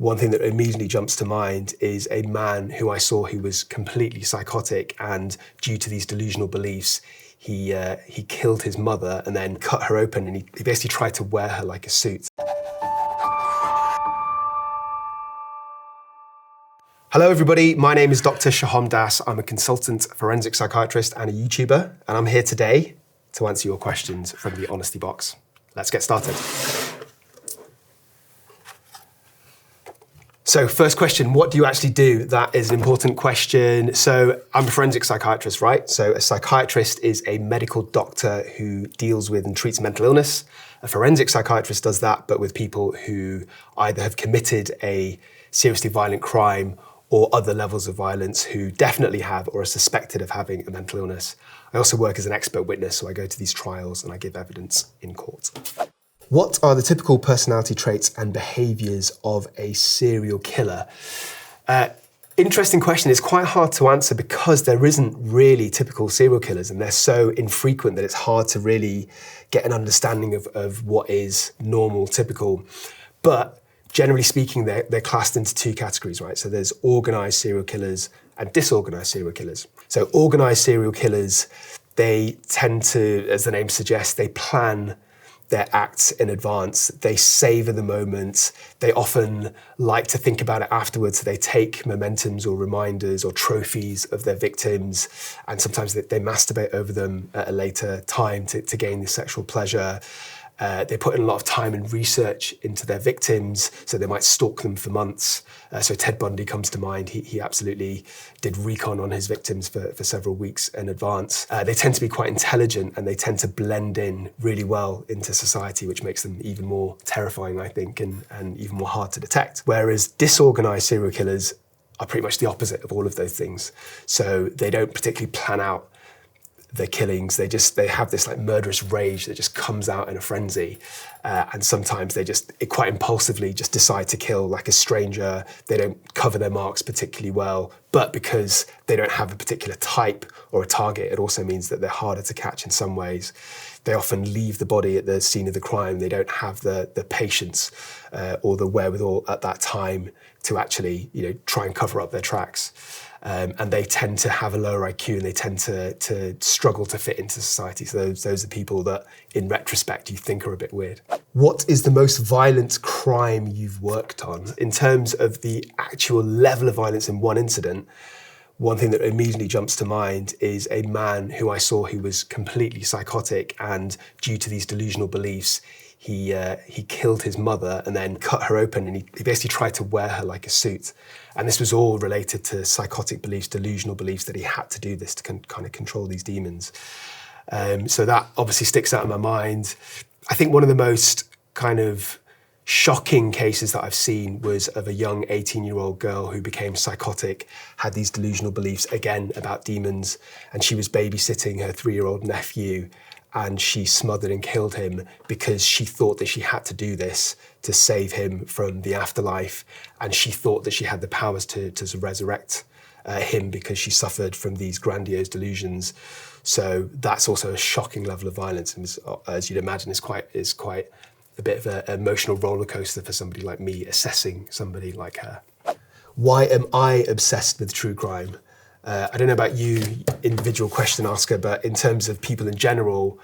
One thing that immediately jumps to mind is a man who I saw who was completely psychotic, and due to these delusional beliefs, he killed his mother and then cut her open, and he basically tried to wear her like a suit. Hello everybody, my name is Dr Sohom. I'm a consultant forensic psychiatrist and a YouTuber, and I'm here today to answer your questions from the Honesty Box. Let's get started. So first question, what do you actually do? That is an important question. So I'm a forensic psychiatrist, right? So a psychiatrist is a medical doctor who deals with and treats mental illness. A forensic psychiatrist does that, but with people who either have committed a seriously violent crime or other levels of violence, who definitely have or are suspected of having a mental illness. I also work as an expert witness, so I go to these trials and I give evidence in court. What are the typical personality traits and behaviours of a serial killer? Interesting question. It's quite hard to answer because there isn't really typical serial killers, and they're so infrequent that it's hard to really get an understanding of what is normal, typical. But generally speaking, they're classed into two categories, right? So there's organised serial killers and disorganised serial killers. So organised serial killers, they tend to, as the name suggests, they plan their acts in advance. They savor the moment. They often like to think about it afterwards. So they take mementos or reminders or trophies of their victims, and sometimes they masturbate over them at a later time to gain this sexual pleasure. They put in a lot of time and research into their victims, so they might stalk them for months. So Ted Bundy comes to mind. He absolutely did recon on his victims for several weeks in advance. They tend to be quite intelligent, and they tend to blend in really well into society, which makes them even more terrifying, I think, and even more hard to detect. Whereas disorganized serial killers are pretty much the opposite of all of those things. So they don't particularly plan out their killings. They have this like murderous rage that just comes out in a frenzy, and sometimes they just quite impulsively just decide to kill like a stranger. They don't cover their marks particularly well, but because they don't have a particular type or a target, it also means that they're harder to catch in some ways. They often leave the body at the scene of the crime. They don't have the patience or the wherewithal at that time to actually try and cover up their tracks. And they tend to have a lower IQ, and they tend to struggle to fit into society. So those are people that, in retrospect, you think are a bit weird. What is the most violent crime you've worked on? In terms of the actual level of violence in one incident, one thing that immediately jumps to mind is a man who I saw who was completely psychotic, and due to these delusional beliefs, he killed his mother and then cut her open, and he basically tried to wear her like a suit. And this was all related to psychotic beliefs, delusional beliefs that he had to do this to kind of control these demons. So that obviously sticks out in my mind. I think one of the most kind of shocking cases that I've seen was of a young 18-year-old girl who became psychotic, had these delusional beliefs, again, about demons, and she was babysitting her 3-year-old nephew, and she smothered and killed him because she thought that she had to do this to save him from the afterlife, and she thought that she had the powers to resurrect him because she suffered from these grandiose delusions. So that's also a shocking level of violence, and as you'd imagine, is quite a bit of an emotional roller coaster for somebody like me assessing somebody like her. Why am I obsessed with true crime? I don't know about you, individual question asker, but in terms of people in general,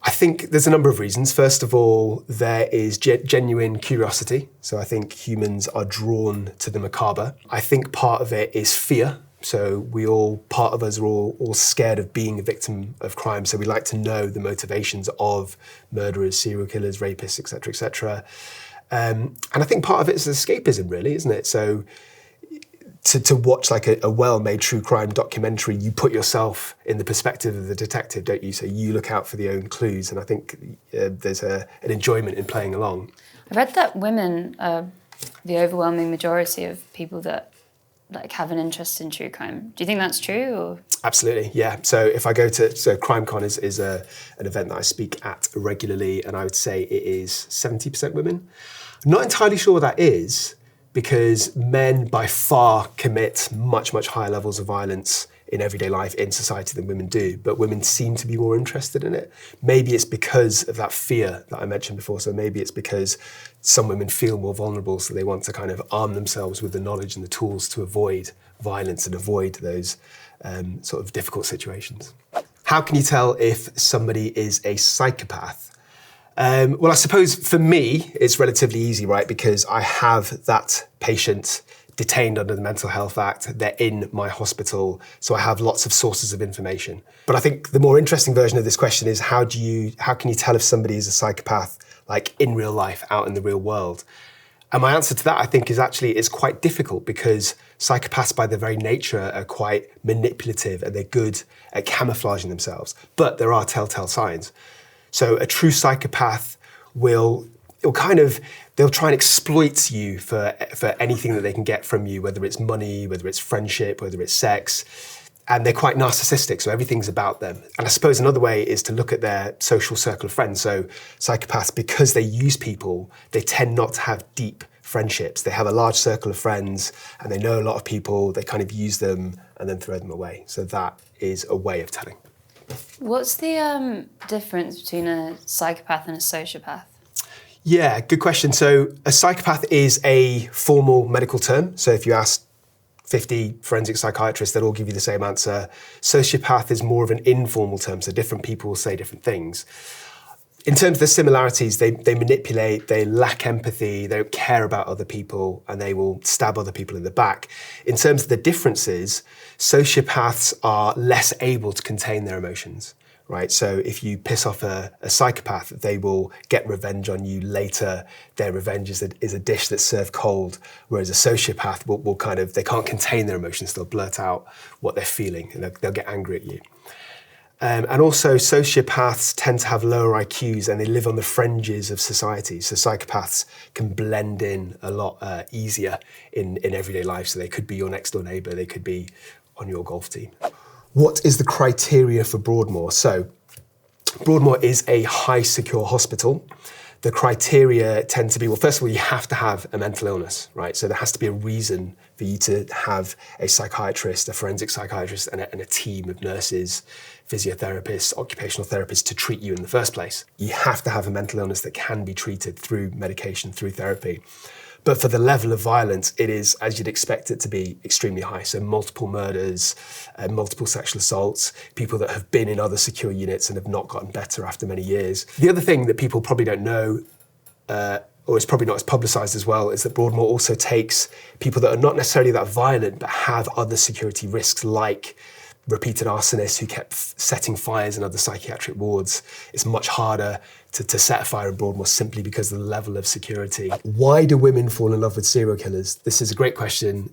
I think there's a number of reasons. First of all, there is genuine curiosity. So I think humans are drawn to the macabre. I think part of it is fear. So part of us are all scared of being a victim of crime. So we like to know the motivations of murderers, serial killers, rapists, et cetera, et cetera. And I think part of it is escapism, really, isn't it? So to watch like a well-made true crime documentary, you put yourself in the perspective of the detective, don't you? So you look out for the own clues, and I think there's an enjoyment in playing along. I've read that women are the overwhelming majority of people that have an interest in true crime. Do you think that's true? Or? Absolutely, yeah. So if I go to, CrimeCon is an event that I speak at regularly, and I would say it is 70% women. I'm not entirely sure what that is, because men by far commit much, much higher levels of violence in everyday life, in society than women do, but women seem to be more interested in it. Maybe it's because of that fear that I mentioned before, so maybe it's because some women feel more vulnerable, so they want to kind of arm themselves with the knowledge and the tools to avoid violence and avoid those sort of difficult situations. How can you tell if somebody is a psychopath? Well, I suppose for me, it's relatively easy, right? Because I have that patient detained under the Mental Health Act, they're in my hospital, so I have lots of sources of information. But I think the more interesting version of this question is how can you tell if somebody is a psychopath, like in real life, out in the real world? And my answer to that, I think, is actually it's quite difficult because psychopaths by their very nature are quite manipulative and they're good at camouflaging themselves. But there are telltale signs. So a true psychopath they'll try and exploit you for anything that they can get from you, whether it's money, whether it's friendship, whether it's sex. And they're quite narcissistic, so everything's about them. And I suppose another way is to look at their social circle of friends. So psychopaths, because they use people, they tend not to have deep friendships. They have a large circle of friends and they know a lot of people, they kind of use them and then throw them away. So that is a way of telling. What's the difference between a psychopath and a sociopath? Yeah, good question. So a psychopath is a formal medical term. So if you ask 50 forensic psychiatrists, they'll all give you the same answer. Sociopath is more of an informal term, so different people will say different things. In terms of the similarities, they manipulate, they lack empathy, they don't care about other people, and they will stab other people in the back. In terms of the differences, sociopaths are less able to contain their emotions, right? So if you piss off a psychopath, they will get revenge on you later. Their revenge is a dish that's served cold, whereas a sociopath will they can't contain their emotions. They'll blurt out what they're feeling and they'll get angry at you. And also sociopaths tend to have lower IQs and they live on the fringes of society. So psychopaths can blend in a lot easier in everyday life. So they could be your next door neighbour, they could be on your golf team. What is the criteria for Broadmoor? So Broadmoor is a high secure hospital. The criteria tend to be, well, first of all, you have to have a mental illness, right? So there has to be a reason for you to have a psychiatrist, a forensic psychiatrist, and a team of nurses, physiotherapists, occupational therapists to treat you in the first place. You have to have a mental illness that can be treated through medication, through therapy. But for the level of violence, it is, as you'd expect it to be, extremely high. So multiple murders, multiple sexual assaults, people that have been in other secure units and have not gotten better after many years. The other thing that people probably don't know, or is probably not as publicised as well, is that Broadmoor also takes people that are not necessarily that violent, but have other security risks like repeated arsonists who kept setting fires in other psychiatric wards. It's much harder to set a fire in Broadmoor simply because of the level of security. Why do women fall in love with serial killers? This is a great question,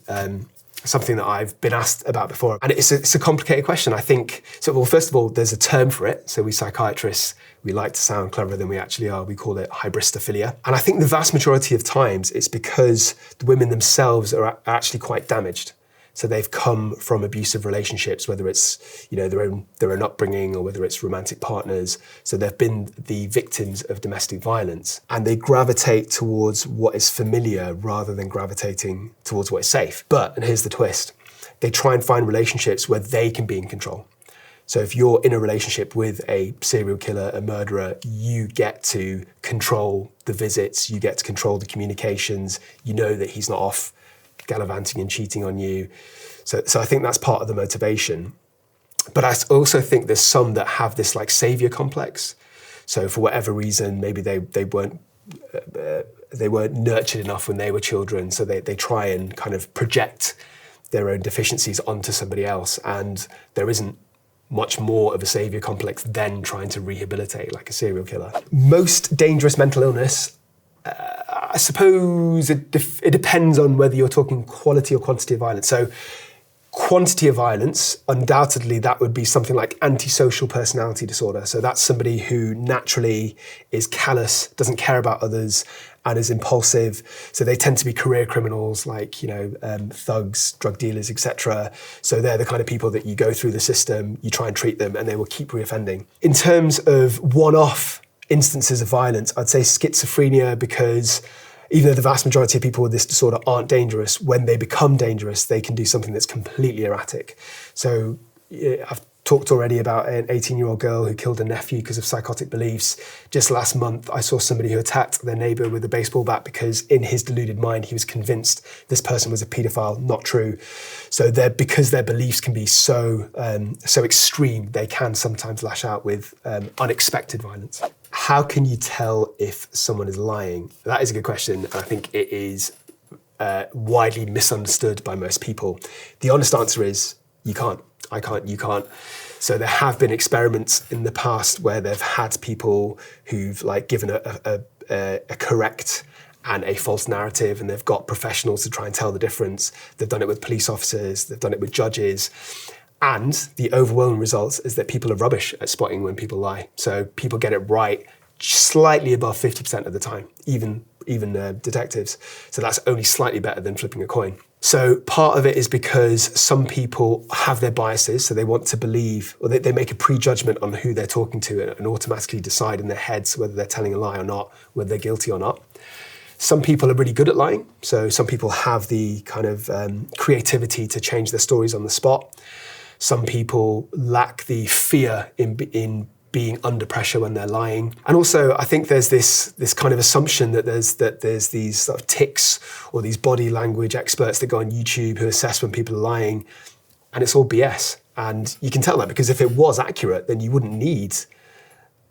something that I've been asked about before. And it's a complicated question. I think, well, first of all, there's a term for it. So we psychiatrists, we like to sound cleverer than we actually are. We call it hybristophilia. And I think the vast majority of times it's because the women themselves are actually quite damaged. So they've come from abusive relationships, whether it's their own upbringing or whether it's romantic partners. So they've been the victims of domestic violence, and they gravitate towards what is familiar rather than gravitating towards what is safe. But, and here's the twist, they try and find relationships where they can be in control. So if you're in a relationship with a serial killer, a murderer, you get to control the visits, you get to control the communications, you know that he's not off gallivanting and cheating on you. So I think that's part of the motivation. But I also think there's some that have this like savior complex. So for whatever reason, maybe they weren't nurtured enough when they were children. So they try and kind of project their own deficiencies onto somebody else. And there isn't much more of a savior complex than trying to rehabilitate like a serial killer. Most dangerous mental illness, I suppose it depends on whether you're talking quality or quantity of violence. So quantity of violence, undoubtedly that would be something like antisocial personality disorder. So that's somebody who naturally is callous, doesn't care about others, and is impulsive. So they tend to be career criminals like, thugs, drug dealers, etc. So they're the kind of people that you go through the system, you try and treat them, and they will keep reoffending. In terms of one-off instances of violence, I'd say schizophrenia, because even though the vast majority of people with this disorder aren't dangerous, when they become dangerous, they can do something that's completely erratic. So I've talked already about an 18-year-old girl who killed her nephew because of psychotic beliefs. Just last month, I saw somebody who attacked their neighbour with a baseball bat because in his deluded mind, he was convinced this person was a paedophile. Not true. So because their beliefs can be so extreme, they can sometimes lash out with unexpected violence. How can you tell if someone is lying? That is a good question, and I think it is widely misunderstood by most people. The honest answer is you can't. I can't, you can't. So there have been experiments in the past where they've had people who've given a correct and a false narrative, and they've got professionals to try and tell the difference. They've done it with police officers, they've done it with judges. And the overwhelming results is that people are rubbish at spotting when people lie. So people get it right slightly above 50% of the time, even detectives. So that's only slightly better than flipping a coin. So part of it is because some people have their biases, so they want to believe, or they make a prejudgment on who they're talking to and automatically decide in their heads whether they're telling a lie or not, whether they're guilty or not. Some people are really good at lying, so some people have the kind of creativity to change their stories on the spot. Some people lack the fear in being under pressure when they're lying. And also, I think there's this kind of assumption that there's these sort of tics or these body language experts that go on YouTube who assess when people are lying, and it's all BS. And you can tell that because if it was accurate, then you wouldn't need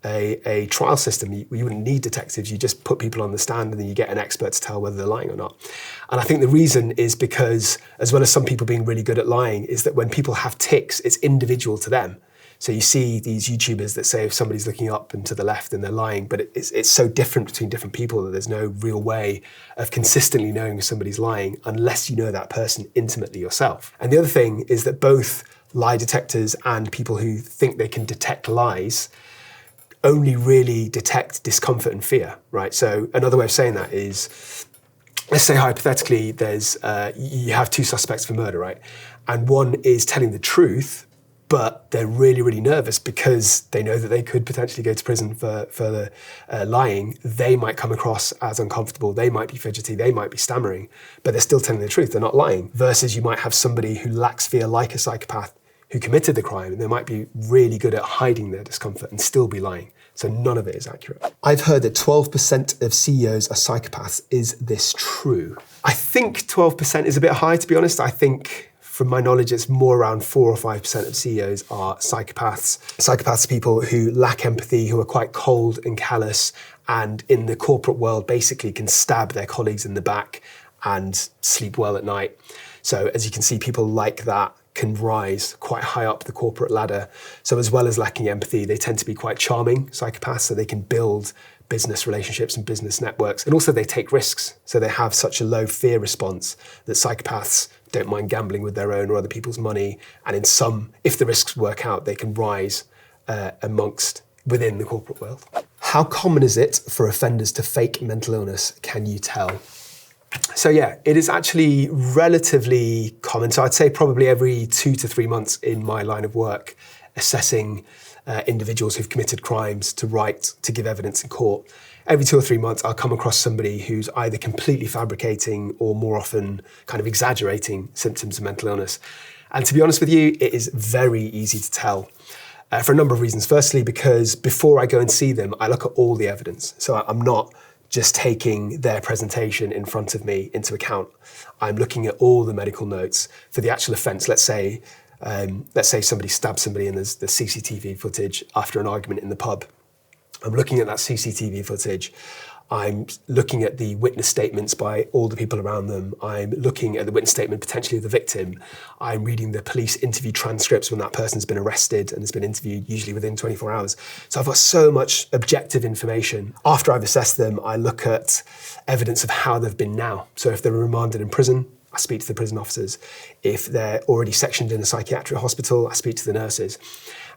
a trial system. You wouldn't need detectives. You just put people on the stand and then you get an expert to tell whether they're lying or not. And I think the reason is because, as well as some people being really good at lying, is that when people have tics, it's individual to them. So you see these YouTubers that say if somebody's looking up and to the left and they're lying, but it's so different between different people that there's no real way of consistently knowing if somebody's lying unless you know that person intimately yourself. And the other thing is that both lie detectors and people who think they can detect lies only really detect discomfort and fear, right? So another way of saying that is, let's say hypothetically you have two suspects for murder, right? And one is telling the truth, but they're really, really nervous because they know that they could potentially go to prison for lying. They might come across as uncomfortable, they might be fidgety, they might be stammering, but they're still telling the truth, they're not lying. Versus you might have somebody who lacks fear like a psychopath who committed the crime, and they might be really good at hiding their discomfort and still be lying. So none of it is accurate. I've heard that 12% of CEOs are psychopaths. Is this true? I think 12% is a bit high, to be honest. I think, from my knowledge, it's more around 4 or 5% of CEOs are psychopaths. Psychopaths are people who lack empathy, who are quite cold and callous, and in the corporate world basically can stab their colleagues in the back and sleep well at night. So as you can see, people like that can rise quite high up the corporate ladder. So as well as lacking empathy, they tend to be quite charming psychopaths, so they can build business relationships and business networks. And also they take risks. So they have such a low fear response that psychopaths don't mind gambling with their own or other people's money. And if the risks work out, they can rise within the corporate world. How common is it for offenders to fake mental illness? Can you tell? So yeah, it is actually relatively common. So I'd say probably every 2 to 3 months in my line of work, assessing individuals who've committed crimes to give evidence in court. Every 2 or 3 months, I'll come across somebody who's either completely fabricating or more often kind of exaggerating symptoms of mental illness. And to be honest with you, it is very easy to tell for a number of reasons. Firstly, because before I go and see them, I look at all the evidence. So I'm not just taking their presentation in front of me into account. I'm looking at all the medical notes for the actual offence. Let's say somebody stabs somebody and there's the CCTV footage after an argument in the pub. I'm looking at that CCTV footage. I'm looking at the witness statements by all the people around them. I'm looking at the witness statement potentially of the victim. I'm reading the police interview transcripts when that person's been arrested and has been interviewed, usually within 24 hours. So I've got so much objective information. After I've assessed them, I look at evidence of how they've been now. So if they're remanded in prison, I speak to the prison officers. If they're already sectioned in a psychiatric hospital, I speak to the nurses.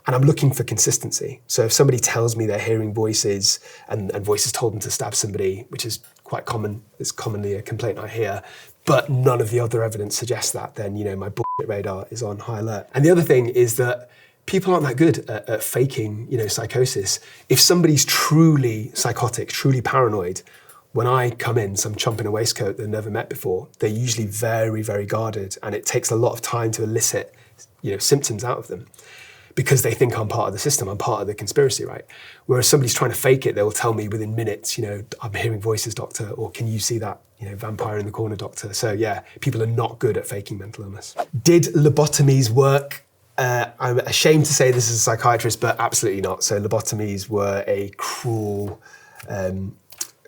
And I'm looking for consistency. So if somebody tells me they're hearing voices and voices told them to stab somebody, which is quite common, it's commonly a complaint I hear, but none of the other evidence suggests that, then my bullshit radar is on high alert. And the other thing is that people aren't that good at faking, psychosis. If somebody's truly psychotic, truly paranoid, when I come in, some chump in a waistcoat they've never met before, they're usually very, very guarded, and it takes a lot of time to elicit, symptoms out of them, because they think I'm part of the system, I'm part of the conspiracy, right? Whereas somebody's trying to fake it, they will tell me within minutes, I'm hearing voices, doctor, or can you see that, vampire in the corner, doctor? So yeah, people are not good at faking mental illness. Did lobotomies work? I'm ashamed to say this as a psychiatrist, but absolutely not. So lobotomies were a cruel,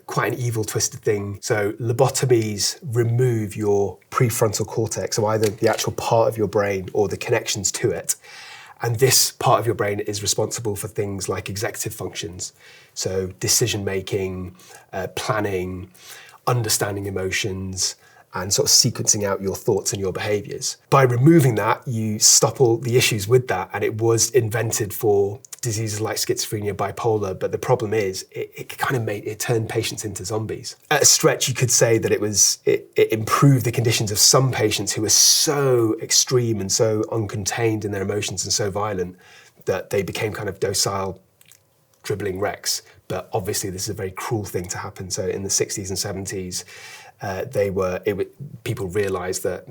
quite an evil, twisted thing. So lobotomies remove your prefrontal cortex, so either the actual part of your brain or the connections to it. And this part of your brain is responsible for things like executive functions. So decision-making, planning, understanding emotions, and sort of sequencing out your thoughts and your behaviors. By removing that, you stop all the issues with that, and it was invented for diseases like schizophrenia, bipolar, but the problem is it turned patients into zombies. At a stretch, you could say that it improved the conditions of some patients who were so extreme and so uncontained in their emotions and so violent that they became kind of docile, dribbling wrecks. But obviously this is a very cruel thing to happen. So in the 60s and 70s, people realised that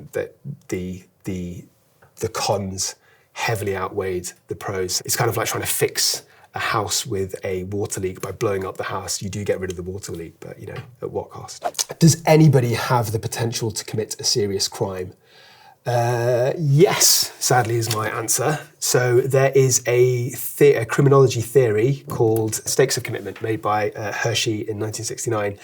the cons heavily outweighed the pros. It's kind of like trying to fix a house with a water leak. By blowing up the house, you do get rid of the water leak, but at what cost? Does anybody have the potential to commit a serious crime? Yes, sadly is my answer. So there is a criminology theory called stakes of commitment made by Hershey in 1969.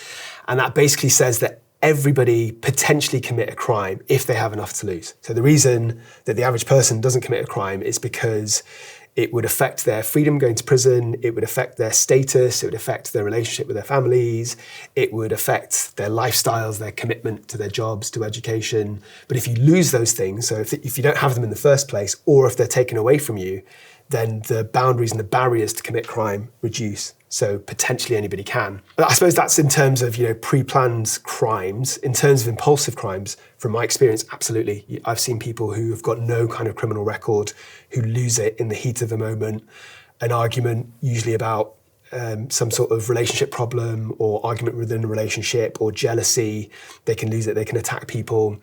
And that basically says that everybody potentially commit a crime if they have enough to lose. So the reason that the average person doesn't commit a crime is because it would affect their freedom going to prison, it would affect their status, it would affect their relationship with their families, it would affect their lifestyles, their commitment to their jobs, to education. But if you lose those things, so if you don't have them in the first place, or if they're taken away from you, then the boundaries and the barriers to commit crime reduce. So potentially anybody can. But I suppose that's in terms of pre-planned crimes. In terms of impulsive crimes, from my experience, absolutely. I've seen people who have got no kind of criminal record who lose it in the heat of the moment. An argument usually about some sort of relationship problem or argument within a relationship or jealousy. They can lose it, they can attack people.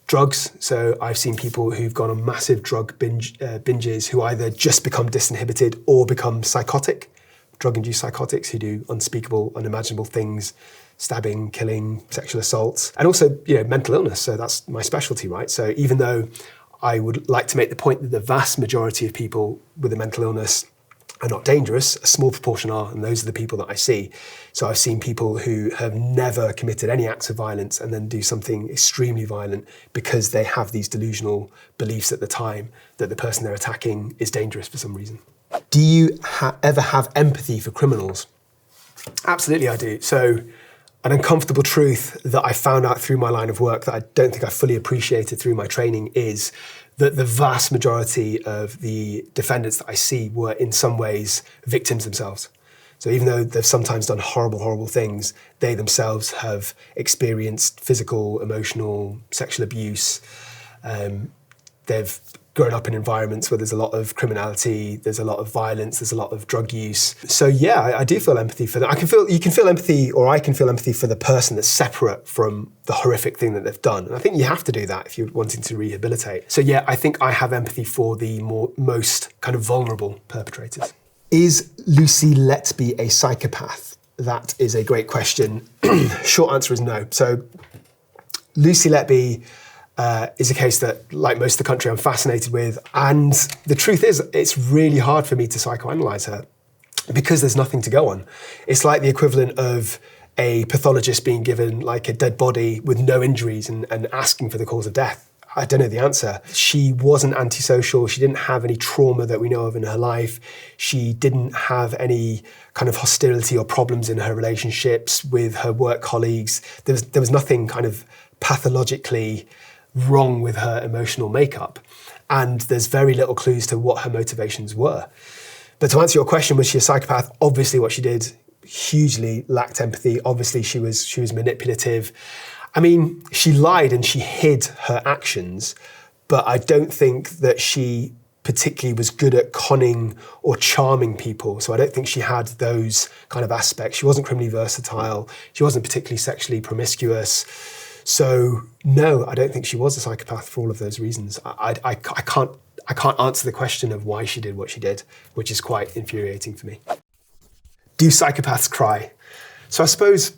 Drugs, so I've seen people who've gone on massive drug binges who either just become disinhibited or become psychotic, drug-induced psychotics who do unspeakable, unimaginable things, stabbing, killing, sexual assaults, and also mental illness, so that's my specialty, right? So even though I would like to make the point that the vast majority of people with a mental illness are not dangerous, a small proportion are, and those are the people that I see. So I've seen people who have never committed any acts of violence and then do something extremely violent because they have these delusional beliefs at the time that the person they're attacking is dangerous for some reason. Do you ever have empathy for criminals? Absolutely I do. So an uncomfortable truth that I found out through my line of work that I don't think I fully appreciated through my training is that the vast majority of the defendants that I see were in some ways victims themselves. So even though they've sometimes done horrible, horrible things, they themselves have experienced physical, emotional, sexual abuse. They've grown up in environments where there's a lot of criminality, there's a lot of violence, there's a lot of drug use. So yeah, I do feel empathy for them. You can feel empathy, or I can feel empathy for the person that's separate from the horrific thing that they've done. And I think you have to do that if you're wanting to rehabilitate. So yeah, I think I have empathy for the most kind of vulnerable perpetrators. Is Lucy Letby a psychopath? That is a great question. Short answer is no. So Lucy Letby is a case that, like most of the country, I'm fascinated with. And the truth is, it's really hard for me to psychoanalyze her because there's nothing to go on. It's like the equivalent of a pathologist being given like a dead body with no injuries and asking for the cause of death. I don't know the answer. She wasn't antisocial. She didn't have any trauma that we know of in her life. She didn't have any kind of hostility or problems in her relationships with her work colleagues. There was nothing kind of pathologically wrong with her emotional makeup. And there's very little clues to what her motivations were. But to answer your question, was she a psychopath? Obviously what she did hugely lacked empathy. Obviously she was manipulative. I mean, she lied and she hid her actions, but I don't think that she particularly was good at conning or charming people. So I don't think she had those kind of aspects. She wasn't criminally versatile. She wasn't particularly sexually promiscuous. So no, I don't think she was a psychopath for all of those reasons. I can't answer the question of why she did what she did, which is quite infuriating for me. Do psychopaths cry? So I suppose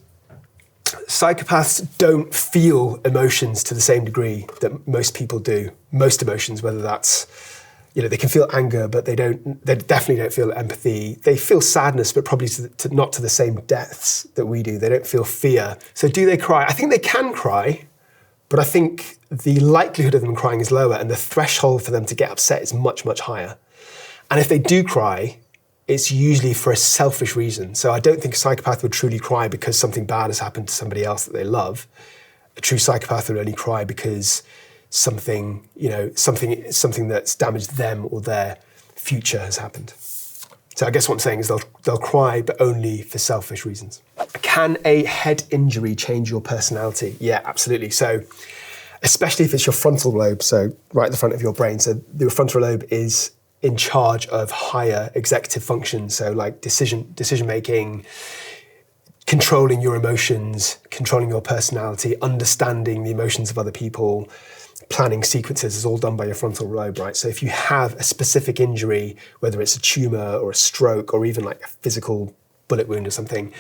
psychopaths don't feel emotions to the same degree that most people do. Most emotions, whether that's, they can feel anger, but they definitely don't feel empathy. They feel sadness, but probably not to the same depths that we do. They don't feel fear. So do they cry? I think they can cry, but I think the likelihood of them crying is lower and the threshold for them to get upset is much, much higher. And if they do cry, it's usually for a selfish reason. So I don't think a psychopath would truly cry because something bad has happened to somebody else that they love. A true psychopath would only cry because something that's damaged them or their future has happened. So I guess what I'm saying is they'll cry, but only for selfish reasons. Can a head injury change your personality? Yeah, absolutely. So especially if it's your frontal lobe, so right at the front of your brain. So the frontal lobe is in charge of higher executive functions, so like decision making, controlling your emotions, controlling your personality, understanding the emotions of other people, planning sequences is all done by your frontal lobe, right? So if you have a specific injury, whether it's a tumor or a stroke or even like a physical bullet wound or something,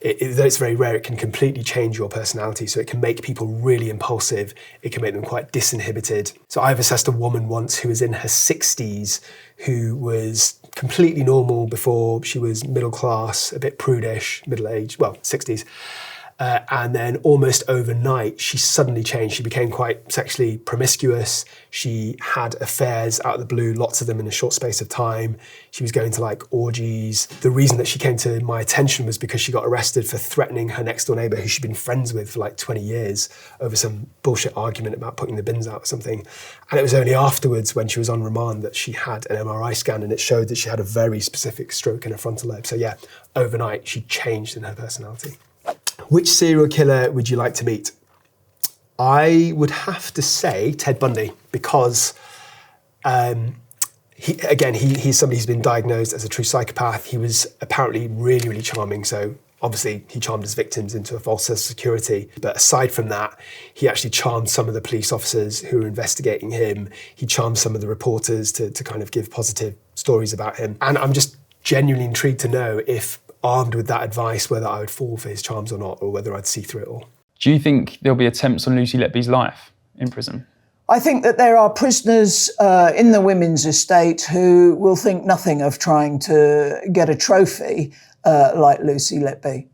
though it's very rare, it can completely change your personality. So it can make people really impulsive. It can make them quite disinhibited. So I've assessed a woman once who was in her 60s, who was completely normal before. She was middle class, a bit prudish, middle age, well, 60s. And then almost overnight, she suddenly changed. She became quite sexually promiscuous. She had affairs out of the blue, lots of them in a short space of time. She was going to like orgies. The reason that she came to my attention was because she got arrested for threatening her next door neighbor who she'd been friends with for like 20 years over some bullshit argument about putting the bins out or something. And it was only afterwards when she was on remand that she had an MRI scan and it showed that she had a very specific stroke in her frontal lobe. So yeah, overnight she changed in her personality. Which serial killer would you like to meet? I would have to say Ted Bundy, because he's somebody who's been diagnosed as a true psychopath. He was apparently really, really charming. So obviously he charmed his victims into a false sense of security. But aside from that, he actually charmed some of the police officers who were investigating him. He charmed some of the reporters to kind of give positive stories about him. And I'm just genuinely intrigued to know if, armed with that advice, whether I would fall for his charms or not, or whether I'd see through it all. Do you think there'll be attempts on Lucy Letby's life in prison? I think that there are prisoners in the women's estate who will think nothing of trying to get a trophy like Lucy Letby.